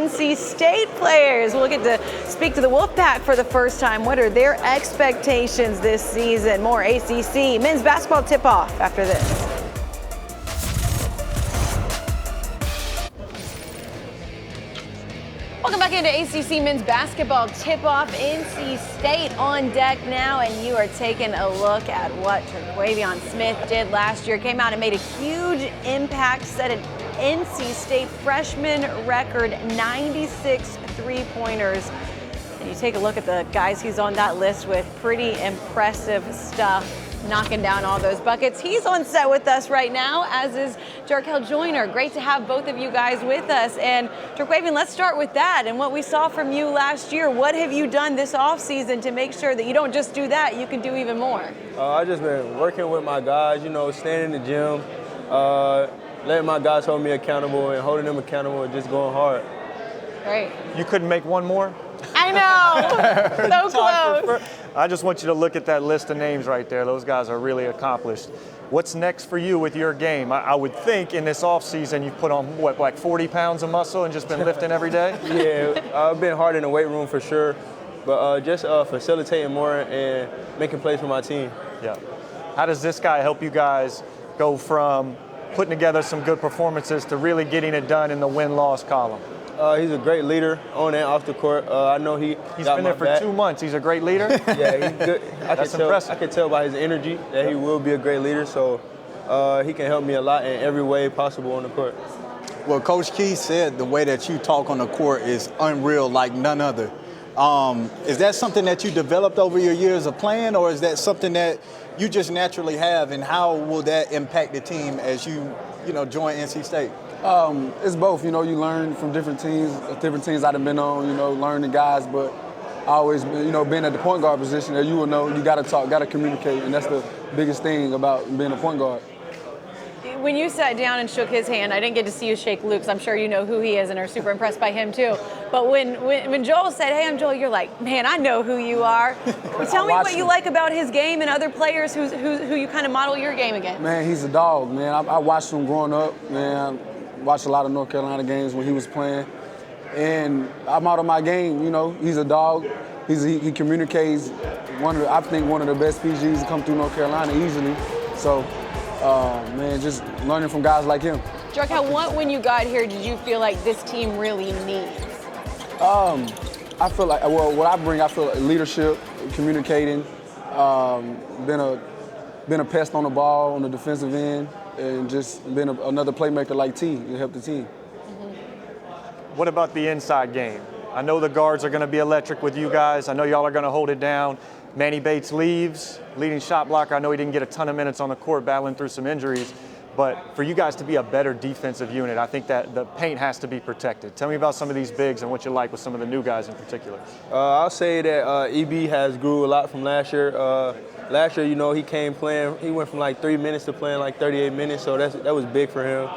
NC State players. We'll get to speak to the Wolfpack for the first time. What are their expectations this season? More ACC men's basketball tip-off after this. Welcome back into ACC men's basketball tip-off. NC State on deck now, and you are taking a look at what Terquavion Smith did last year. Came out and made a huge impact, set an NC State freshman record, 96 three-pointers. And you take a look at the guys he's on that list with, pretty impressive stuff. Knocking down all those buckets. He's on set with us right now, as is Jarkel Joyner. Great to have both of you guys with us. And Terquavion, let's start with that and what we saw from you last year. What have you done this offseason to make sure that you don't just do that, you can do even more? I've just been working with my guys, staying in the gym, letting my guys hold me accountable and holding them accountable and just going hard. Great. You couldn't make one more? I know, so close. I just want you to look at that list of names right there. Those guys are really accomplished. What's next for you with your game? I would think in this offseason you've put on, like 40 pounds of muscle and just been lifting every day? Yeah, I've been hard in the weight room for sure, but just facilitating more and making plays for my team. Yeah. How does this guy help you guys go from putting together some good performances to really getting it done in the win-loss column? He's a great leader on and off the court. I know he's been there for 2 months. He's a great leader? Yeah, he's good. That's impressive. I can tell by his energy that he will be a great leader, so he can help me a lot in every way possible on the court. Well, Coach Keith said the way that you talk on the court is unreal, like none other. Is that something that you developed over your years of playing, or is that something that you just naturally have, and how will that impact the team as you join NC State? It's both. You learn from different teams I've been on, learn the guys, but I always, being at the point guard position, you will know you got to talk, got to communicate, and that's the biggest thing about being a point guard. When you sat down and shook his hand, I didn't get to see you shake Luke's. I'm sure you know who he is and are super impressed by him too. But when Joel said, "Hey, I'm Joel," you're like, "Man, I know who you are." Tell me what you like about his game and other players who you kind of model your game against. Man, he's a dog, man. I watched him growing up, man. Watched a lot of North Carolina games when he was playing, and I model my game. He's a dog. He communicates. I think one of the best PGs to come through North Carolina easily. So, man, just learning from guys like him. Jarkel, what when you got here did you feel like this team really needs? I feel like what I bring. I feel like leadership, communicating, been a pest on the ball on the defensive end, and just being another playmaker like T to help the team. Mm-hmm. What about the inside game? I know the guards are going to be electric with you guys. I know y'all are going to hold it down. Manny Bates leaves, leading shot blocker. I know he didn't get a ton of minutes on the court battling through some injuries. But for you guys to be a better defensive unit, I think that the paint has to be protected. Tell me about some of these bigs and what you like with some of the new guys in particular. I'll say that EB has grew a lot from last year. Last year, he came playing. He went from like 3 minutes to playing like 38 minutes, so that was big for him.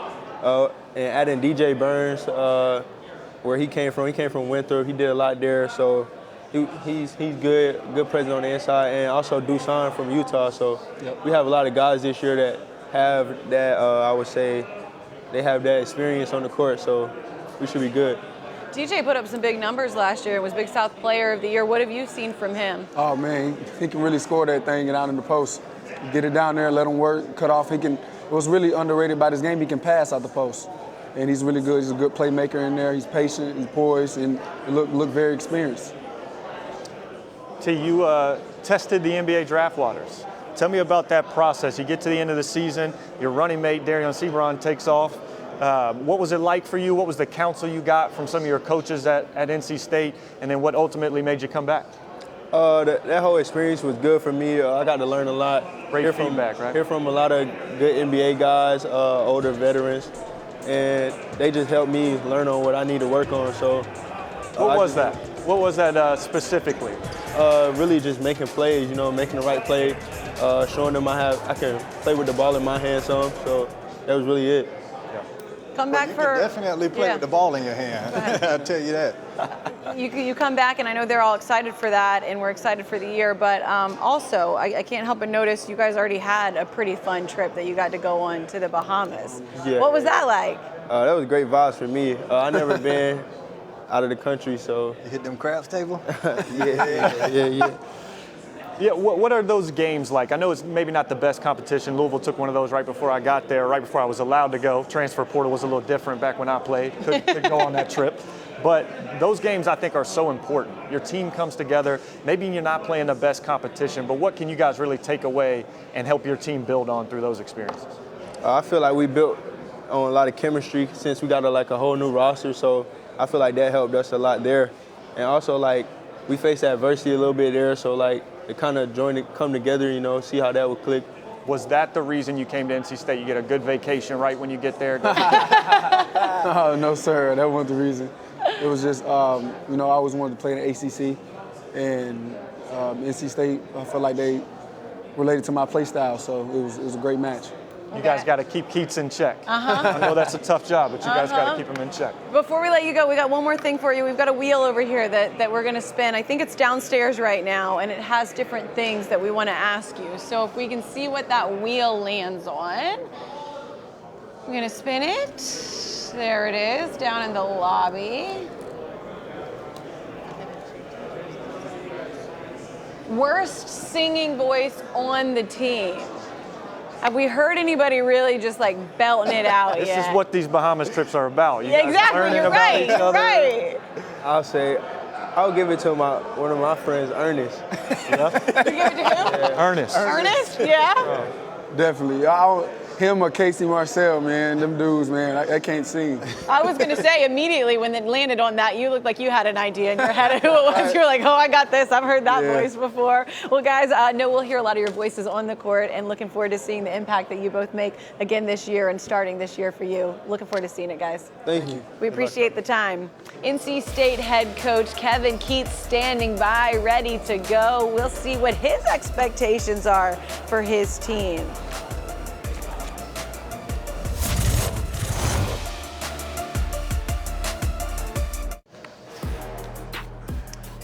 And adding DJ Burns, where he came from Winthrop, he did a lot there. So he's good presence on the inside, and also Dusan from Utah. So we have a lot of guys this year that have that. I would say they have that experience on the court, so we should be good. DJ put up some big numbers last year. Was Big South Player of the Year. What have you seen from him? Oh, man, he can really score that thing and out in the post. Get it down there, let him work, cut off. What's really underrated about his game, he can pass out the post. And he's really good. He's a good playmaker in there. He's patient, he's poised, and look very experienced. T, you tested the NBA draft waters. Tell me about that process. You get to the end of the season, your running mate, Darion Sebron, takes off. What was it like for you? What was the counsel you got from some of your coaches at NC State? And then what ultimately made you come back? That whole experience was good for me. I got to learn a lot. Great feedback, right? Hear from a lot of good NBA guys, older veterans, and they just helped me learn on what I need to work on. So, what was that? What was that specifically? Really just making plays, making the right play, showing them I can play with the ball in my hand some. So that was really it. Come back you can definitely play with the ball in your hand. I'll tell you that. You come back, and I know they're all excited for that, and we're excited for the year. But also, I can't help but notice you guys already had a pretty fun trip that you got to go on to the Bahamas. Yeah. What was that like? That was great vibes for me. I never been out of the country. So You hit them craps table? yeah. Yeah, what are those games like? I know it's maybe not the best competition. Louisville took one of those right before I got there, right before I was allowed to go. Transfer portal was a little different back when I played. Couldn't go on that trip. But those games, I think, are so important. Your team comes together. Maybe you're not playing the best competition, but what can you guys really take away and help your team build on through those experiences? I feel like we built on a lot of chemistry since we got a whole new roster. So I feel like that helped us a lot there. And also, like, we faced adversity a little bit there. So, like, it kind of come together, you know, see how that would click. Was that the reason you came to NC State? You get a good vacation right when you get there? No, sir, that wasn't the reason. It was just, you know, I always wanted to play in the ACC, and NC State, I felt like they related to my play style, so it was a great match. You guys got to keep Keats in check. I know that's a tough job, but you guys got to keep him in check. Before we let you go, we got one more thing for you. We've got a wheel over here that we're going to spin. I think it's downstairs right now, and it has different things that we want to ask you. So if we can see what that wheel lands on, we're going to spin it. There it is, down in the lobby. Worst singing voice on the team. Have we heard anybody really just like belting it out This yet? is what these Bahamas trips are about. You Yeah, guys exactly. learning You're about right. each You're other. right. I'll give it to one of my friends, Ernest. You give it to him? Ernest. Ernest? Yeah. Definitely. Him or Casey Marcel, man, them dudes, man, I can't sing. I was going to say immediately when it landed on that, you looked like you had an idea in your head of who it was. You were like, oh, I got this. I've heard that voice before. Well, guys, no, we'll hear a lot of your voices on the court, and looking forward to seeing the impact that you both make again this year and starting this year for you. Looking forward to seeing it, guys. Thank you. We appreciate the time. NC State head coach Kevin Keats standing by, ready to go. We'll see what his expectations are for his team.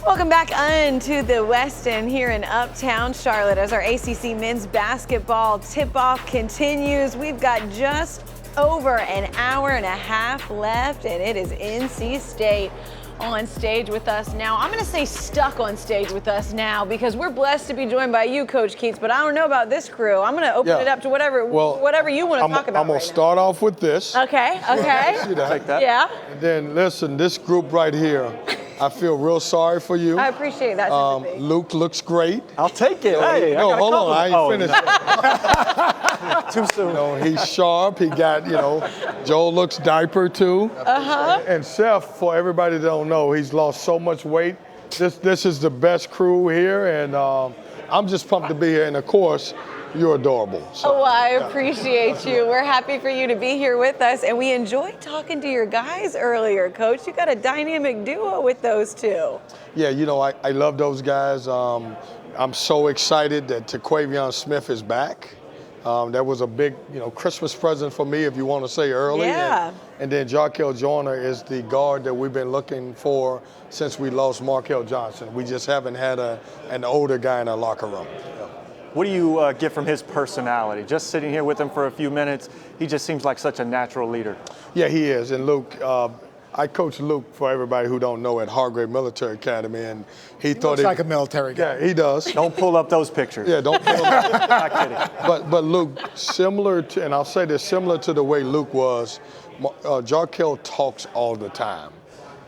Welcome back to the Westin here in Uptown Charlotte as our ACC men's basketball tip-off continues. We've got just over an hour and a half left, and it is NC State on stage with us now. I'm going to say stuck on stage with us now because we're blessed to be joined by you, Coach Keats, but I don't know about this crew. I'm going to open it up to whatever you want to talk about. I'm going to start off with this. Okay. Take that. Yeah. And then, listen, this group right here, I feel real sorry for you. I appreciate that sympathy. Luke looks great. I'll take it. Hey, No, hold on, I ain't finished. Too soon. You know, he's sharp. He got, Joel looks diaper too. And Seth, for everybody that don't know, he's lost so much weight. This is the best crew here, and I'm just pumped to be here. And of course, you're adorable. So, Oh, I appreciate you. We're happy for you to be here with us, and we enjoyed talking to your guys earlier, Coach. You got a dynamic duo with those two. Yeah, I love those guys. I'm so excited that TaQuavion Smith is back. That was a big, Christmas present for me, if you want to say early. Yeah. And then Jarkel Joyner is the guard that we've been looking for since we lost Markel Johnson. We just haven't had an older guy in our locker room. What do you get from his personality? Just sitting here with him for a few minutes, he just seems like such a natural leader. Yeah, he is. And Luke, I coached Luke, for everybody who don't know, at Hargrave Military Academy, and he thought looks like a military guy. Yeah, he does. Don't pull up those pictures. Yeah, don't pull up. Not kidding. But Luke, similar to, and I'll say this, similar to the way Luke was, Jarkel talks all the time.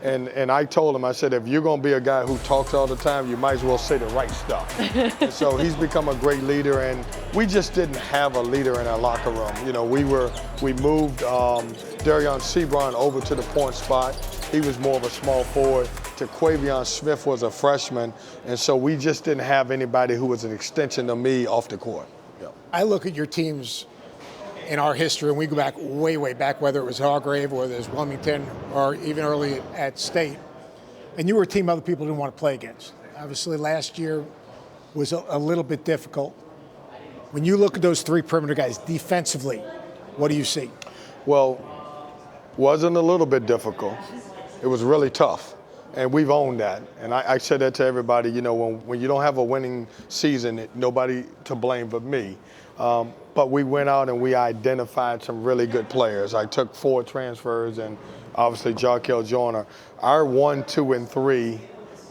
And I told him, I said, if you're going to be a guy who talks all the time, you might as well say the right stuff. And so he's become a great leader, and we just didn't have a leader in our locker room. We moved Darion Sebron over to the point spot. He was more of a small forward. TaQuavion Smith was a freshman, and so we just didn't have anybody who was an extension of me off the court. Yeah. I look at your teams in our history, and we go back way, way back, whether it was Hargrave or there's Wilmington or even early at State, and you were a team other people didn't want to play against. Obviously, last year was a little bit difficult. When you look at those three perimeter guys defensively, what do you see? Well, wasn't a little bit difficult. It was really tough, and we've owned that. And I said that to everybody, when you don't have a winning season, nobody to blame but me. But we went out and we identified some really good players. I took 4 transfers, and obviously Jarkel Joyner. Our 1, 2, and 3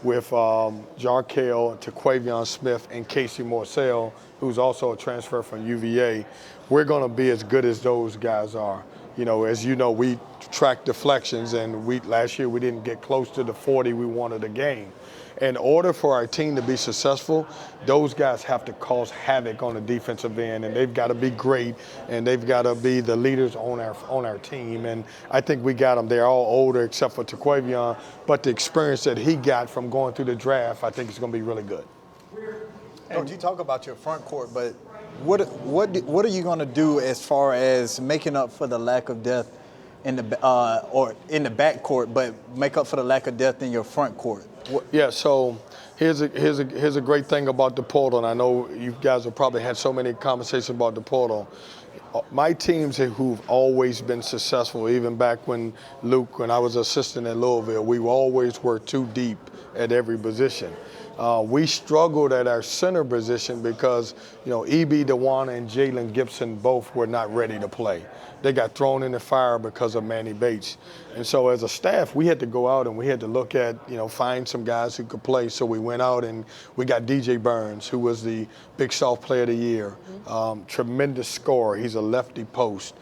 with Jarkel, Taquavion Smith, and Casey Morcell, who's also a transfer from UVA, we're going to be as good as those guys are. You know, as you know, we track deflections, and last year we didn't get close to the 40 we wanted a game. In order for our team to be successful, those guys have to cause havoc on the defensive end, and they've got to be great, and they've got to be the leaders on our team. And I think we got them. They're all older except for Taquavion, but the experience that he got from going through the draft, I think is going to be really good. Coach, you talk about your front court, but what are you going to do as far as making up for the lack of depth in the back court, but make up for the lack of depth in your front court? Yeah, so here's a great thing about the portal, and I know you guys have probably had so many conversations about the portal. My teams who've always been successful, even back when I was assistant at Louisville, we always were too deep at every position. We struggled at our center position because, you know, E.B. DeWanna and Jalen Gibson both were not ready to play. They got thrown in the fire because of Manny Bates. And so as a staff, we had to go out and we had to look at, you know, find some guys who could play. So we went out and we got DJ Burns, who was the Big South Player of the Year. Tremendous scorer. He's a lefty post,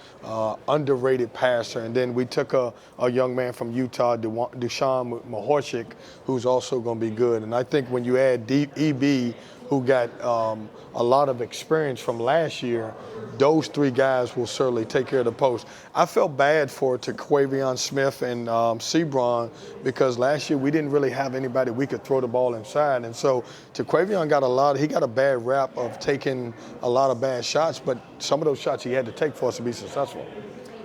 underrated passer. And then we took a young man from Utah, Dushan Mahorchik, who's also going to be good. And I think when you add E.B., who got a lot of experience from last year, those 3 guys will certainly take care of the post. I felt bad for Taquavion Smith and Sebron because last year we didn't really have anybody we could throw the ball inside. And so Taquavion got a bad rap of taking a lot of bad shots, but some of those shots he had to take for us to be successful.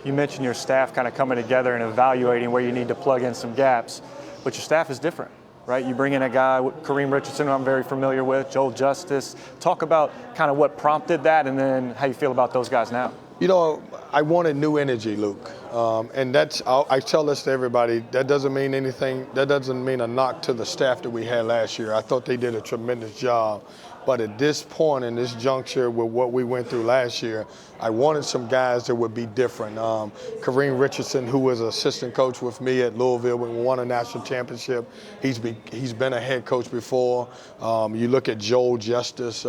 You mentioned your staff kind of coming together and evaluating where you need to plug in some gaps, but your staff is different. Right, you bring in a guy, Kareem Richardson, who I'm very familiar with, Joel Justice. Talk about kind of what prompted that and then how you feel about those guys now. You know, I wanted new energy, Luke. And I tell this to everybody, that doesn't mean anything, that doesn't mean a knock to the staff that we had last year. I thought they did a tremendous job. But at this point, in this juncture with what we went through last year, I wanted some guys that would be different. Kareem Richardson, who was an assistant coach with me at Louisville when we won a national championship, he's been a head coach before. You look at Joel Justice.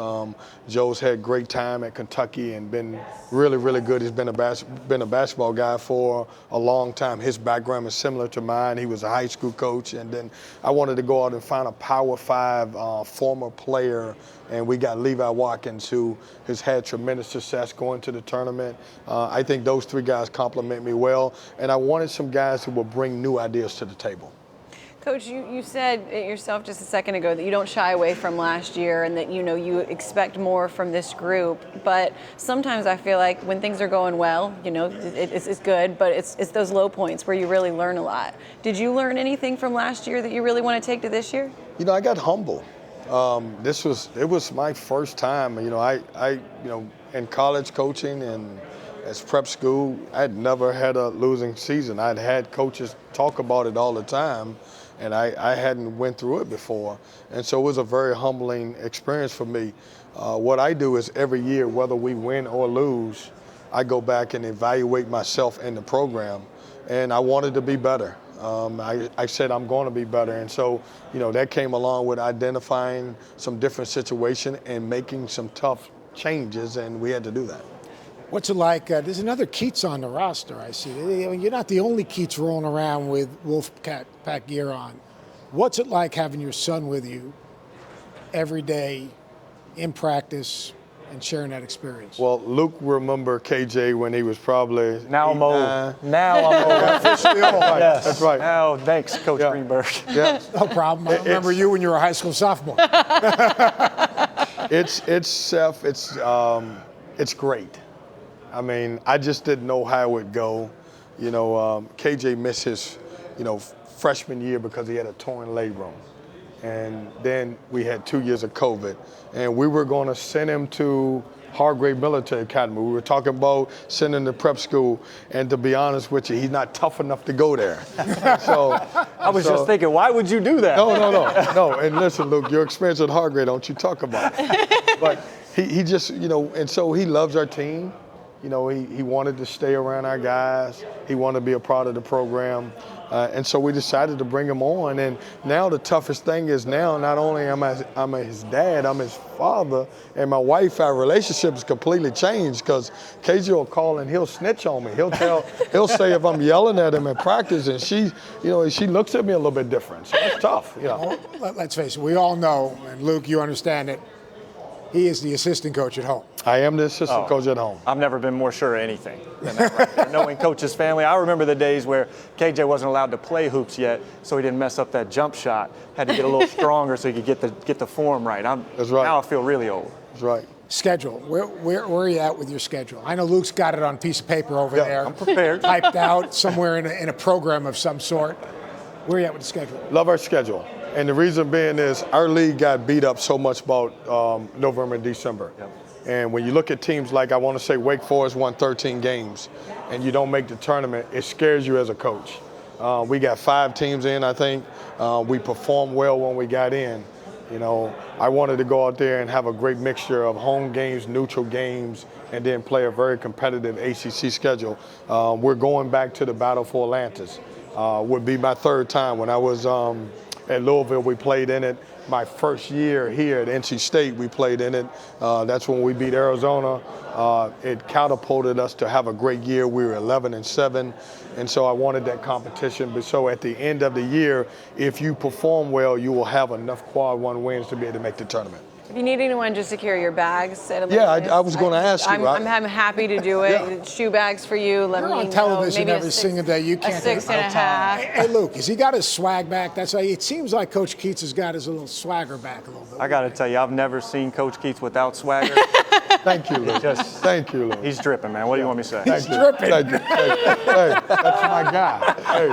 Joel's had great time at Kentucky and been really, really good. He's been a basketball guy for a long time. His background is similar to mine. He was a high school coach, and then I wanted to go out and find a Power 5 former player. And we got Levi Watkins, who has had tremendous success going to the tournament. I think those 3 guys complement me well. And I wanted some guys who will bring new ideas to the table. Coach, you said it yourself just a second ago that you don't shy away from last year and that, you know, you expect more from this group. But sometimes I feel like when things are going well, you know, it's good, but it's those low points where you really learn a lot. Did you learn anything from last year that you really want to take to this year? You know, I got humble. It was my first time. You know, in college coaching and as prep school, I'd never had a losing season. I'd had coaches talk about it all the time, and I hadn't went through it before. And so it was a very humbling experience for me. What I do is every year, whether we win or lose, I go back and evaluate myself and the program, and I wanted to be better. I said I'm going to be better. And so, you know, that came along with identifying some different situation and making some tough changes, and we had to do that. What's it like? There's another Keats on the roster, I see. I mean, you're not the only Keats rolling around with Wolfpack gear on. What's it like having your son with you every day in practice and sharing that experience? Well, Luke remember KJ when he was probably Now I'm old. Now I'm old. Officially old. Yes. That's right. Now, thanks, Coach Greenberg. Yeah. No problem. I remember you when you were a high school sophomore. It's great. I mean, I just didn't know how it would go. You know, KJ missed his, you know, freshman year because he had a torn labrum. And then we had 2 years of COVID. And we were going to send him to Hargrave Military Academy. We were talking about sending him to prep school. And to be honest with you, he's not tough enough to go there. I was just thinking, why would you do that? No. And listen, Luke, your experience at Hargrave, don't you talk about it. But he just, you know, and so he loves our team. You know, he wanted to stay around our guys. He wanted to be a part of the program. And so we decided to bring him on. And now the toughest thing is now not only am I his dad, I'm his father, and my wife, our relationship has completely changed because KJ will call and he'll snitch on me. He'll say if I'm yelling at him at practice, and she looks at me a little bit different. So it's tough, you know. Well, let's face it, we all know, and Luke, you understand it, he is the assistant coach at home. I am the assistant coach at home. I've never been more sure of anything than that right there. Knowing Coach's family, I remember the days where KJ wasn't allowed to play hoops yet, so he didn't mess up that jump shot. Had to get a little stronger so he could get the form right. That's right. Now I feel really old. That's right. Schedule. Where are you at with your schedule? I know Luke's got it on a piece of paper over there. I'm prepared. Typed out somewhere in a program of some sort. Where are you at with the schedule? Love our schedule. And the reason being is our league got beat up so much about November and December. Yep. And when you look at teams like, I want to say Wake Forest won 13 games and you don't make the tournament, it scares you as a coach. We got 5 teams in, I think. We performed well when we got in. You know, I wanted to go out there and have a great mixture of home games, neutral games, and then play a very competitive ACC schedule. We're going back to the Battle for Atlantis. Would be my 3rd time. When I was at Louisville, we played in it. My first year here at NC State, we played in it. That's when we beat Arizona. It catapulted us to have a great year. We were 11-7, and so I wanted that competition. But so at the end of the year, if you perform well, you will have enough quad 1 wins to be able to make the tournament. If you need anyone to secure your bags at a Yeah, I was going to ask you. I'm happy to do it. Yeah. Shoe bags for you. Let You're me on know. television Maybe every single day. You can't. A 6.5. Hey, Luke, has he got his swag back? It seems like Coach Keats has got his little swagger back a little bit. I got to tell you, I've never seen Coach Keats without swagger. Thank you, Luke. Thank you, Luke. He's dripping, man. What do you want me to say? Thank you. dripping. Thank you. Hey, that's my guy. Hey,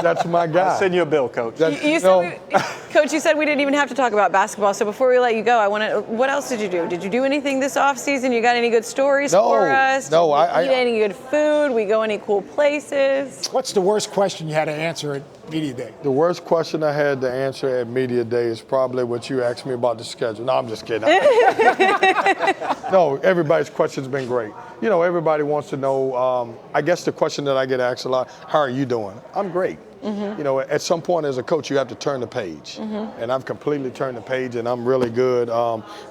that's my guy. I'll send you a bill, Coach. Coach, you said we didn't even have to talk about basketball. So before we let you go, what else did you do? Did you do anything this offseason? You got any good stories for us? No, Did you eat any good food? We go any cool places? What's the worst question you had to answer at Media Day? The worst question I had to answer at Media Day is probably what you asked me about the schedule. No, I'm just kidding. No, everybody's question's been great. You know, everybody wants to know, I guess the question that I get asked a lot, how are you doing? I'm great. Mm-hmm. You know, at some point as a coach, you have to turn the page. Mm-hmm. And I've completely turned the page, and I'm really good.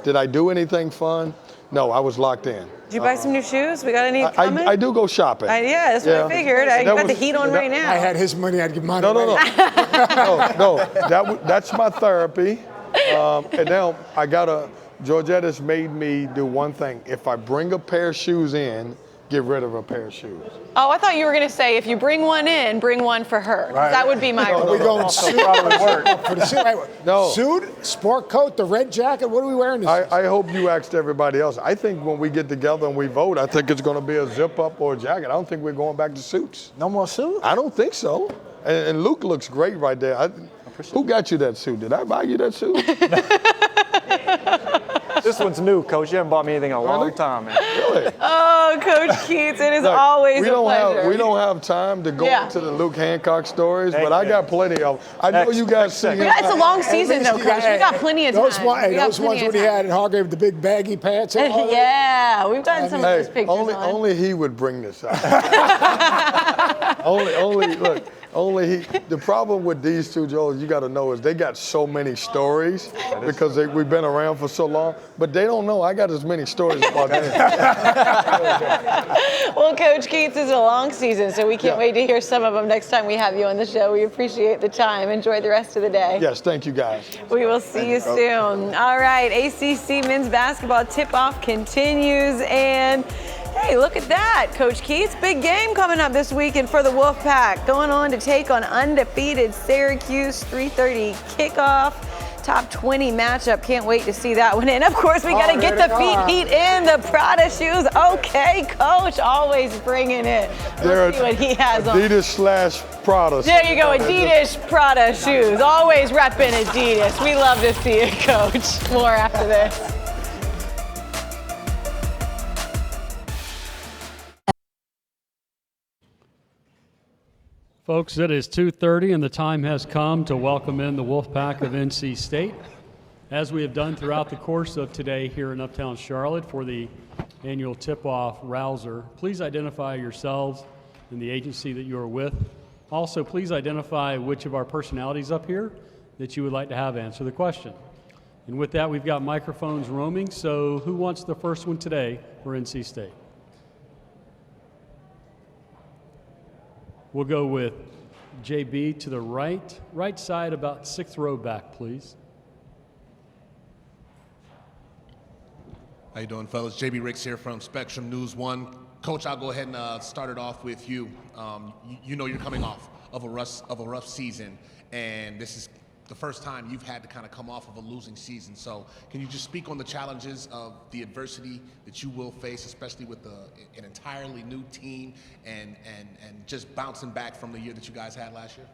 Did I do anything fun? No, I was locked in. Did you buy some new shoes? We got any coming? I do go shopping. Yeah, that's what I figured. I got the heat on right now. I had his money, I'd give mine No. away. That's my therapy. And now Georgette has made me do one thing. If I bring a pair of shoes in, get rid of a pair of shoes. Oh, I thought you were going to say if you bring one in, bring one for her. Right. That would be my rule. Are we going suit for the suit? No. Suit, sport coat, the red jacket. What are we wearing? I hope you asked everybody else. I think when we get together and we vote, I think it's going to be a zip up or a jacket. I don't think we're going back to suits. No more suit? I don't think so. And Luke looks great right there. Who got you that suit? Did I buy you that suit? This one's new, Coach. You haven't bought me anything in a long time, man. Really? Oh, Coach Keats, it is always a pleasure. We don't have time to go into the Luke Hancock stories, but I got plenty of them. I know you guys see him. It's a long season, though, Coach. We got plenty of time. Those ones when he had in Hargrave, the big baggy pants. Yeah, we've gotten some of those pictures only he would bring this up. Only he. The problem with these two, Joel, you got to know, is they got so many stories because we've been around for so long, but they don't know I got as many stories about them. Well, Coach Keats, is a long season, so we can't wait to hear some of them next time we have you on the show. We appreciate the time. Enjoy the rest of the day. Yes, thank you, guys. We will see you soon. All right, ACC men's basketball tip-off continues, and hey, look at that, Coach Keats. Big game coming up this weekend for the Wolfpack. Going on to take on undefeated Syracuse, 3:30 kickoff. Top 20 matchup. Can't wait to see that one. And of course, we got to get the heat in the Prada shoes. Okay, Coach, always bringing it. Let's see what he has on. Adidas/Prada. There you go, Adidas Prada shoes. Always repping Adidas. We love to see it, Coach. More after this. Folks, it is 2:30 and the time has come to welcome in the Wolfpack of NC State. As we have done throughout the course of today here in Uptown Charlotte for the annual tip-off Rouser, please identify yourselves and the agency that you are with. Also, please identify which of our personalities up here that you would like to have answer the question. And with that, we've got microphones roaming, so who wants the first one today for NC State? We'll go with JB to the right side, about 6th row back, please. How you doing, fellas? JB Ricks here from Spectrum News 1. Coach, I'll go ahead and start it off with you. You know you're coming off of a rough season, and this is the first time you've had to kind of come off of a losing season. So can you just speak on the challenges of the adversity that you will face, especially with an entirely new team and just bouncing back from the year that you guys had last year?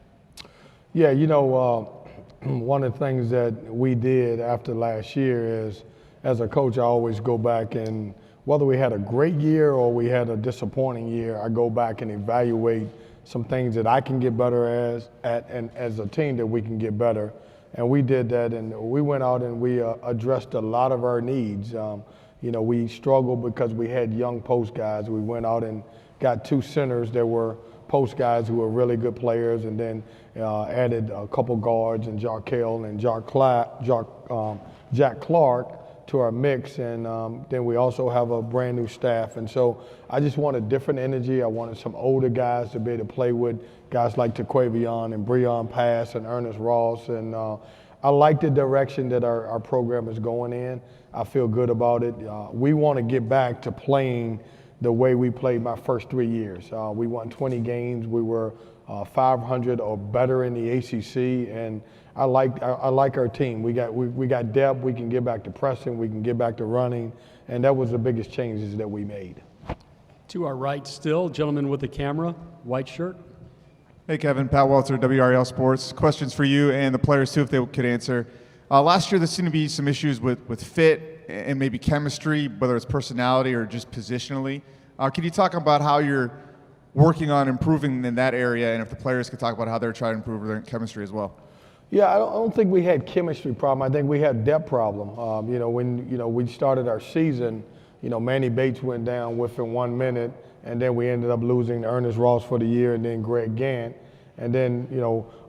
Yeah, you know, one of the things that we did after last year is, as a coach, I always go back and whether we had a great year or we had a disappointing year, I go back and evaluate some things that I can get better at and as a team that we can get better. And we did that, and we went out and we addressed a lot of our needs. You know, we struggled because we had young post guys. We went out and got 2 centers that were post guys who were really good players, and then added a couple guards and Jarkel and Jack Clark to our mix, and then we also have a brand new staff. And so I just wanted different energy. I wanted some older guys to be able to play with, guys like Taquavion and Breon Pass and Ernest Ross. And I like the direction that our program is going in. I feel good about it. We want to get back to playing the way we played my first 3 years. We won 20 games. We were 500 or better in the ACC, and I like our team. We got depth. We can get back to pressing. We can get back to running, and that was the biggest changes that we made. To our right still, gentleman with the camera, white shirt. Hey Kevin, Pat Walter, WRL Sports. Questions for you and the players too, if they could answer. Last year there seemed to be some issues with fit and maybe chemistry, whether it's personality or just positionally. Can you talk about how you're working on improving in that area, and if the players could talk about how they're trying to improve their chemistry as well? Yeah, I don't think we had chemistry problem. I think we had depth problem. When we started our season, Manny Bates went down within 1 minute, and then we ended up losing Ernest Ross for the year, and then Greg Gant. And then,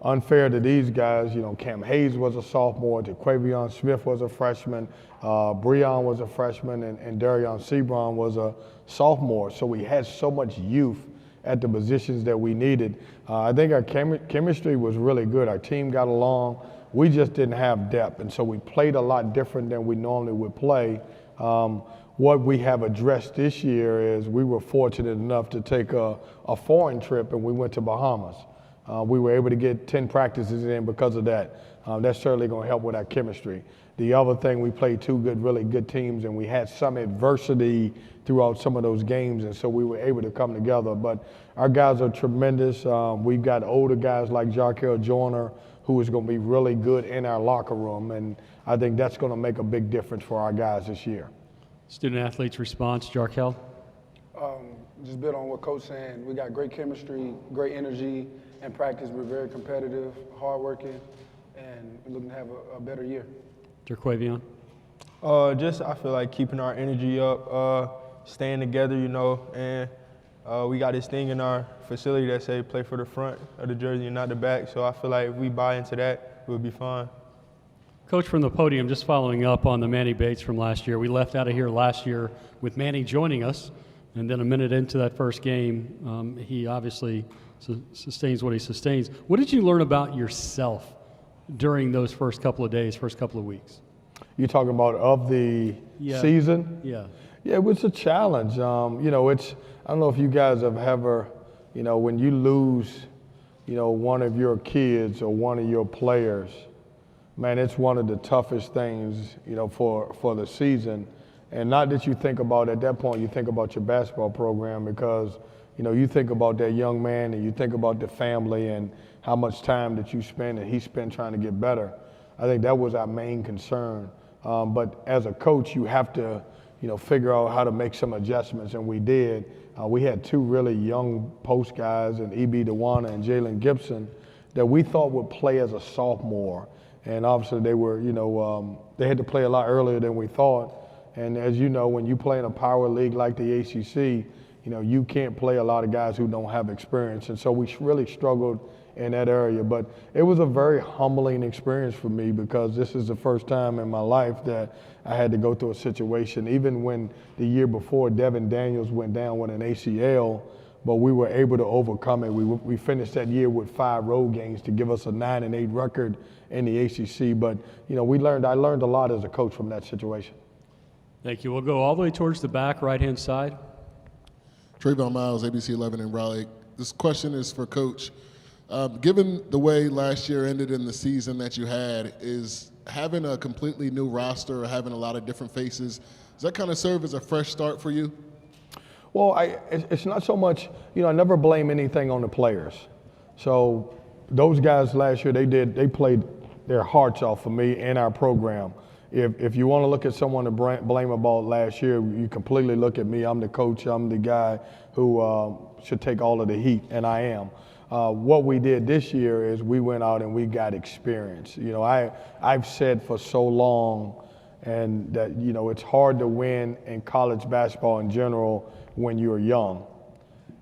unfair to these guys, Cam Hayes was a sophomore, Taquavion Smith was a freshman, Breon was a freshman, and Darion Sebron was a sophomore. So we had so much youth at the positions that we needed. I think our chemistry was really good. Our team got along. We just didn't have depth, and so we played a lot different than we normally would play. What we have addressed this year is we were fortunate enough to take a foreign trip, and we went to Bahamas. We were able to get 10 practices in because of that. That's certainly going to help with our chemistry. The other thing, we played 2 really good teams, and we had some adversity throughout some of those games, and so we were able to come together. But our guys are tremendous. We've got older guys like Jarkel Joyner, who is going to be really good in our locker room, and I think that's going to make a big difference for our guys this year. Student athletes response, Jarkel. Just build on what Coach saying. We got great chemistry, great energy in practice. We're very competitive, hardworking, and we're looking to have a better year. Taquavion. I feel like keeping our energy up, staying together, and we got this thing in our facility that say play for the front of the jersey and not the back. So I feel like if we buy into that, we'll be fine. Coach, from the podium, just following up on the Manny Bates from last year. We left out of here last year with Manny joining us, and then a minute into that first game, he obviously sustains what he sustains. What did you learn about yourself during those first couple of days, first couple of weeks? You talking about of the season? Yeah. Yeah, it was a challenge. I don't know if you guys have ever, when you lose, one of your kids or one of your players, man, it's one of the toughest things, for the season. And not that you think about at that point, you think about your basketball program because, you think about that young man and you think about the family and how much time that you spend and he spent trying to get better. I think that was our main concern. But as a coach, you have to, figure out how to make some adjustments, and we did. We had 2 really young post guys, and E.B. Dewana and Jalen Gibson, that we thought would play as a sophomore. And obviously they were, they had to play a lot earlier than we thought. And as you know, when you play in a power league like the ACC, you can't play a lot of guys who don't have experience. And so we really struggled in that area. But it was a very humbling experience for me because this is the first time in my life that I had to go through a situation. Even when the year before Devin Daniels went down with an ACL, but we were able to overcome it. We finished that year with 5 road games to give us a 9-8 record in the ACC. But I learned a lot as a coach from that situation. Thank you. We'll go all the way towards the back, right-hand side. Trayvon Miles, ABC 11 in Raleigh. This question is for Coach. Given the way last year ended in the season that you had, is having a completely new roster or having a lot of different faces, does that kind of serve as a fresh start for you? Well, it's not so much, I never blame anything on the players. So those guys last year, they played their hearts off for me and our program. If you want to look at someone to blame about last year, you completely look at me. I'm the coach. I'm the guy who should take all of the heat, and I am. What we did this year is we went out and we got experience. I've said for so long and that, it's hard to win in college basketball in general when you're young.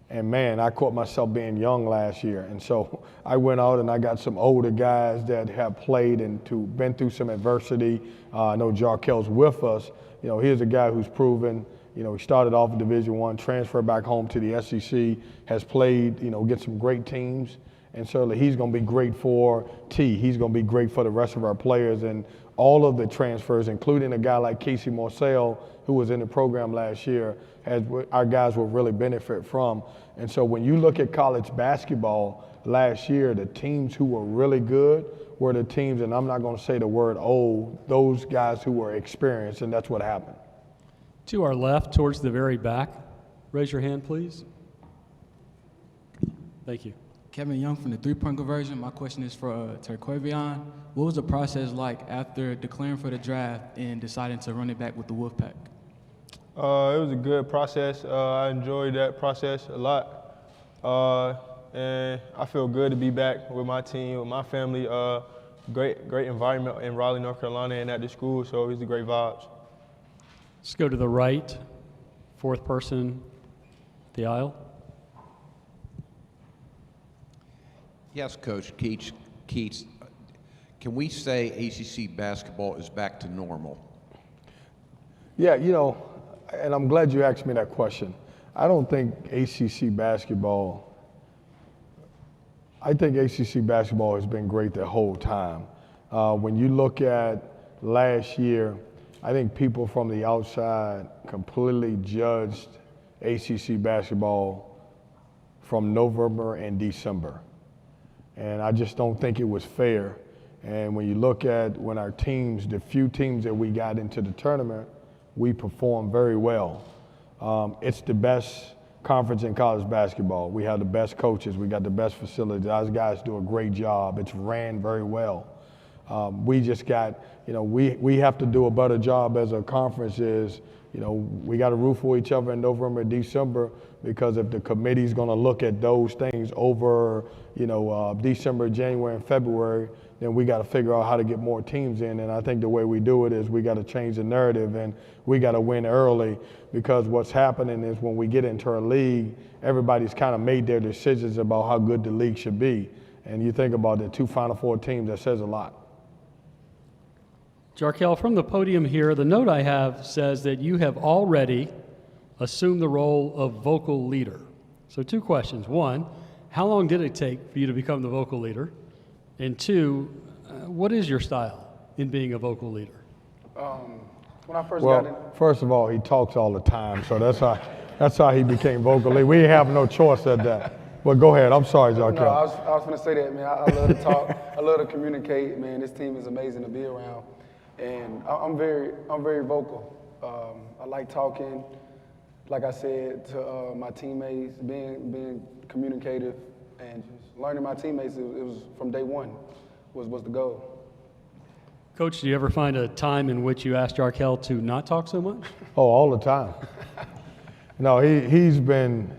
And man, I caught myself being young last year. And so I went out and I got some older guys that have played and been through some adversity. I know Jarkel's with us. Here's a guy who's proven, he started off in Division I, transferred back home to the SEC, has played, against some great teams. And certainly he's going to be great for T. He's going to be great for the rest of our players. And all of the transfers, including a guy like Casey Morcell, who was in the program last year, our guys will really benefit from. And so when you look at college basketball last year, the teams who were really good were the teams, and I'm not going to say the word old, those guys who were experienced, and that's what happened. To our left, towards the very back. Raise your hand, please. Thank you. Kevin Young from the three-point conversion. My question is for Terquavion. What was the process like after declaring for the draft and deciding to run it back with the Wolfpack? It was a good process. I enjoyed that process a lot. And I feel good to be back with my team, with my family. Great environment in Raleigh, North Carolina, and at the school, so it was a great vibes. Let's go to the right, fourth person, the aisle. Yes, Coach Keats, can we say ACC basketball is back to normal? Yeah, and I'm glad you asked me that question. I don't think ACC basketball, I think ACC basketball has been great the whole time. When you look at last year, I think people from the outside completely judged ACC basketball from November and December. And I just don't think it was fair. And when you look at when our teams, the few teams that we got into the tournament, we performed very well. It's the best conference in college basketball. We have the best coaches. We got the best facilities. Those guys do a great job. It's ran very well. We just got, we have to do a better job as a conference is, we got to root for each other in November and December because if the committee's going to look at those things over, December, January, and February, then we got to figure out how to get more teams in. And I think the way we do it is we got to change the narrative and we got to win early because what's happening is when we get into a league, everybody's kind of made their decisions about how good the league should be. And you think about the 2 Final Four teams, that says a lot. Jarkel, from the podium here, the note I have says that you have already assumed the role of vocal leader. So 2 questions. 1, how long did it take for you to become the vocal leader? And 2, what is your style in being a vocal leader? When I first got in. First of all, he talks all the time, so that's how he became vocal leader. We have no choice at that. But go ahead. I'm sorry, Jarkel. No, I was going to say that, man. I love to talk. I love to communicate, man. This team is amazing to be around. And I'm very vocal. I like talking, like I said, to my teammates, being communicative, and just learning my teammates. It was from day one was the goal. Coach, do you ever find a time in which you asked Jarkel to not talk so much? Oh, all the time. No, he's been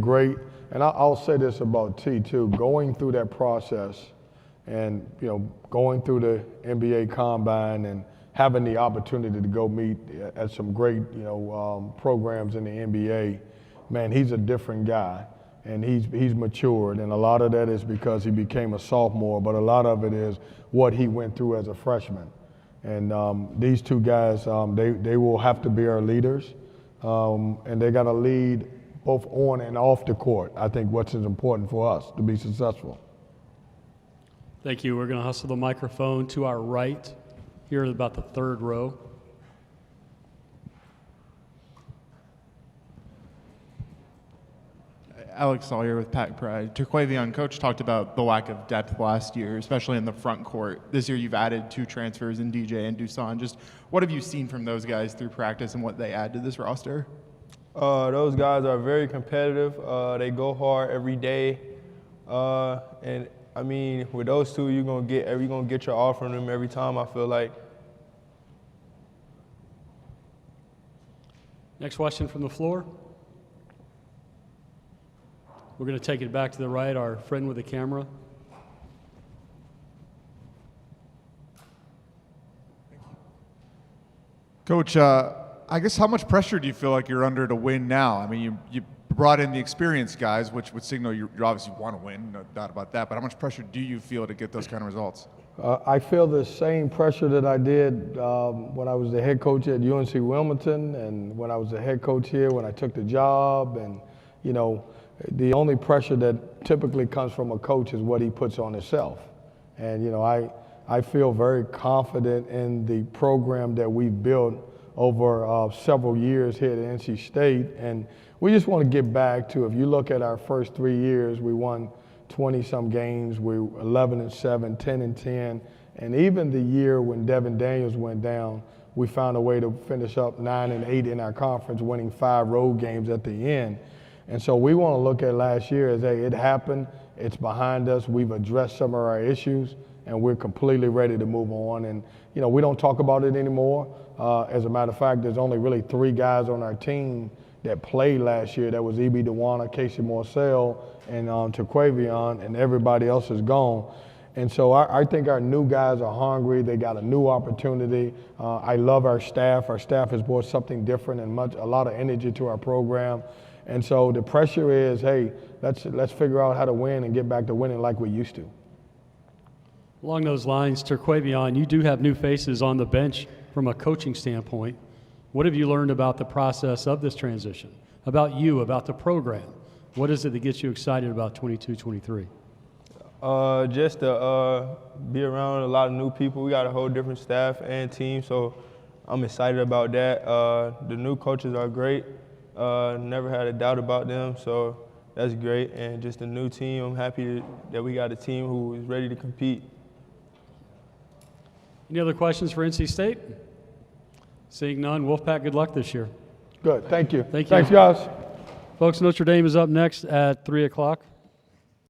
great. And I'll say this about T too. Going through that process, And, you know, going through the NBA Combine and having the opportunity to go meet at some great, you know, programs in the NBA, man, he's a different guy. And he's matured, and a lot of that is because he became a sophomore, but a lot of it is what he went through as a freshman. And these two guys, they will have to be our leaders, and they got to lead both on and off the court. I think what's important for us to be successful. Thank you. We're going to hustle the microphone to our right, here at about the third row. Alex Sawyer with Pack Pride. Terquavion, Coach talked about the lack of depth last year, especially in the front court. This year you've added 2 transfers in DJ and Dusan. Just what have you seen from those guys through practice and what they add to this roster? Those guys are very competitive. They go hard every day. And I mean, with those two, you're gonna get your all from them every time, I feel like. Next question from the floor. We're going to take it back to the right, our friend with the camera. Coach, I guess how much pressure do you feel like you're under to win now? I mean, you brought in the experienced guys, which would signal you obviously want to win, no doubt about that, but how much pressure do you feel to get those kind of results? I feel the same pressure that I did when I was the head coach at UNC Wilmington and when I was the head coach here, when I took the job. And, you know, the only pressure that typically comes from a coach is what he puts on himself. And, you know, I feel very confident in the program that we've built over several years here at NC State. And we just want to get back to, if you look at our first 3 years, we won 20-some games. We were 11-7, 10-10. And even the year when Devin Daniels went down, we found a way to finish up 9-8 in our conference, winning 5 road games at the end. And so we want to look at last year as, hey, it happened, it's behind us, we've addressed some of our issues, and we're completely ready to move on. And, you know, we don't talk about it anymore. As a matter of fact, there's only really 3 guys on our team that played last year. That was E.B. Dewana, Casey Morcell, and Terquavion, and everybody else is gone. And so I think our new guys are hungry. They got a new opportunity. I love our staff. Our staff has brought something different and a lot of energy to our program. And so the pressure is, hey, let's figure out how to win and get back to winning like we used to. Along those lines, Terquavion, you do have new faces on the bench from a coaching standpoint. What have you learned about the process of this transition, about you, about the program? What is it that gets you excited about 22-23? Just to be around a lot of new people. We got a whole different staff and team, so I'm excited about that. The new coaches are great. Never had a doubt about them, so that's great. And just a new team, I'm happy that we got a team who is ready to compete. Any other questions for NC State? Seeing none, Wolfpack, good luck this year. Good, thank you. Thank you. Thanks, guys. Folks, Notre Dame is up next at 3 o'clock.